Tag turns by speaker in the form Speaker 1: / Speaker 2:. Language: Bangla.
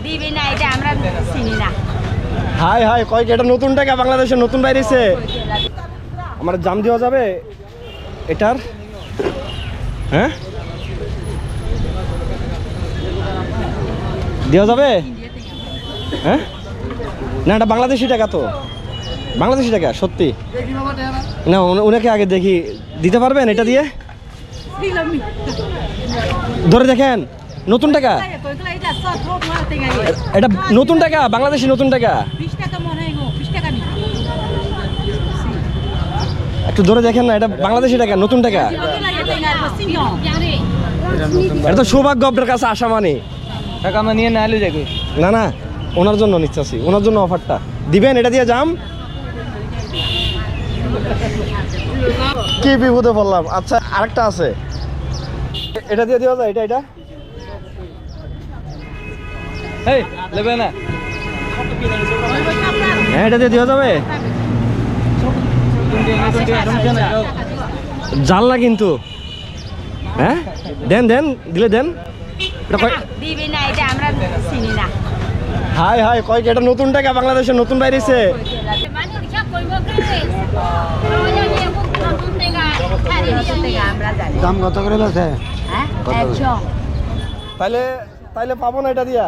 Speaker 1: দিবি না, এটা আমরা চিনি না।
Speaker 2: হাই হাই কয় কি এটা নতুন টাকা, বাংলাদেশের নতুন বাইরেছে। আমার জাম দেওয়া যাবে এটার? হ্যাঁ দেওয়া যাবে? হ্যাঁ না, এটা বাংলাদেশি টাকা তো, বাংলাদেশি টাকা সত্যি না। ওনাকে আগে দেখি, দিতে পারবেন এটা দিয়ে? ধরে দেখেন, নতুন টাকা, এটা নতুন টাকা, বাংলাদেশি নতুন টাকা। একটু ধরে দেখেন না, এটা বাংলাদেশি টাকা, নতুন টাকা। এটা তো সৌভাগ্য আপনার কাছে আসা মানে।
Speaker 3: টাকা আমরা নিয়ে না এলে যাবে
Speaker 2: না না, ওনার জন্য নিচ্ছি, ওনার জন্য অফারটা দিবেন, এটা দিয়ে যাম। কি বিপদে পড়লাম। আচ্ছা আরেকটা আছে, এটা দিয়ে দেওয়া যায়? এটা
Speaker 3: এই নেবে না?
Speaker 2: হ্যাঁ এটা দিয়ে দেওয়া যাবে? জানলা কিন্তু। হ্যাঁ দেন দেন, দিলে দেন।
Speaker 1: দিবি না, এটা আমরা চিনি না।
Speaker 2: হাই হাই কয় কি এটা নতুন টাকা, বাংলাদেশের নতুন বাইরেছে।
Speaker 1: আমরা জানি।
Speaker 3: দাম কত করে আছে?
Speaker 1: হ্যাঁ, 100।
Speaker 2: তাইলে পাবো না এটা দিয়া?